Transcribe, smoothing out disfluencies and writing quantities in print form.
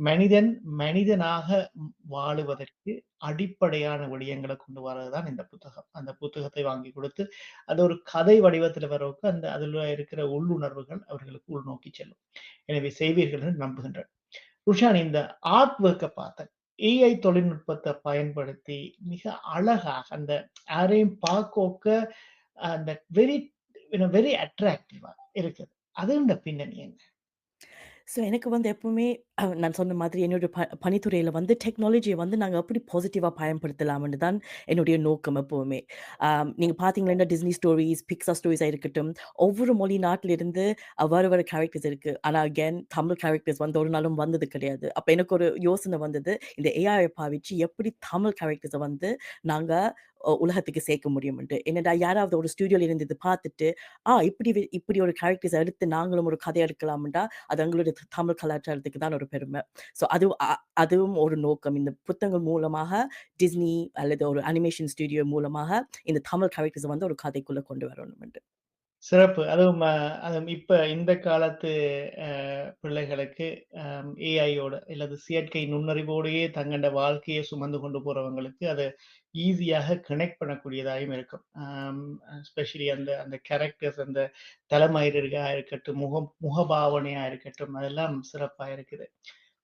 மனிதன் மனிதனாக வாழுவதற்கு அடிப்படையான விடயங்கள கொண்டு வரதுதான் இந்த புத்தகம். அந்த புத்தகத்தை வாங்கி கொடுத்து, அது ஒரு கதை வடிவத்தில வரவுக்கு அதில இருக்கிற உள்ளுணர்வுகள் அவர்களுக்கு உள்நோக்கி செல்லும். எனவே செய்வீர்கள் என்று நம்புகின்றேன். ருஷான், இந்த ஆர்ட் ஒர்க்க பார்த்தேன். ஏஐ தொழில்நுட்பத்த பயன்படுத்தி மிக அழகாக அந்த யாரையும் பார்க்கோக்க அந்த வெரி அட்ராக்டிவா இருக்குது. அதுண்ட பின்னணி என்ன? ஸோ எனக்கு வந்து எப்பவுமே நான் சொன்ன மாதிரி என்னுடைய பணித்துறையில வந்து டெக்னாலஜிய வந்து நாங்க எப்படி பாசிட்டிவா பயன்படுத்தலாம்னு தான் என்னுடைய நோக்கம் எப்பவுமே. நீங்க பார்த்தீங்கன்னா டிஸ்னி ஸ்டோரீஸ், பிக்ஸார் ஸ்டோரீஸா இருக்கட்டும், ஒவ்வொரு மொழி நாட்டிலிருந்து வேற வேற கேரக்டர்ஸ் இருக்கு. ஆனா அகைன் தமிழ் கேரக்டர்ஸ் வந்து ஒரு நாளும் வந்தது கிடையாது. அப்ப எனக்கு ஒரு யோசனை வந்தது. இந்த ஏஐ பாவிச்சு எப்படி தமிழ் கேரக்டர்ஸ வந்து நாங்க உலகத்துக்கு சேர்க்க முடியும்ன்ட்டு. என்னடா யாராவது ஒரு ஸ்டுடியோல இருந்து இத பார்த்துட்டு, இப்படி ஒரு கேரக்டர்ஸ எடுத்து நாங்களும் ஒரு கதை எடுக்கலாம்டா, அது எங்களுடைய தமிழ் கலாச்சாரத்துக்கு தான் ஒரு பெருமை. ஸோ அதுவும் ஒரு நோக்கம். இந்த புத்தகங்கள் மூலமாக டிஸ்னி அல்லது ஒரு அனிமேஷன் ஸ்டுடியோ மூலமாக இந்த தமிழ் கேரக்டர்ஸ வந்து ஒரு கதைக்குள்ள கொண்டு வரணும்ன்ட்டு. சிறப்பு. அதுவும் இப்ப இந்த காலத்து அ பிள்ளைகளுக்கு ஏஐயோட அல்லது செயற்கை நுண்ணறிவோடையே தங்கண்ட வாழ்க்கைய சுமந்து கொண்டு போறவங்களுக்கு, அது ஈஸியாக கனெக்ட் பண்ணக்கூடியதாயும் இருக்கும். எஸ்பெஷலி அந்த அந்த கேரக்டர்ஸ் அந்த தலைமயிர்களா இருக்கட்டும், முகபாவனையா இருக்கட்டும், அதெல்லாம் சிறப்பா இருக்குது.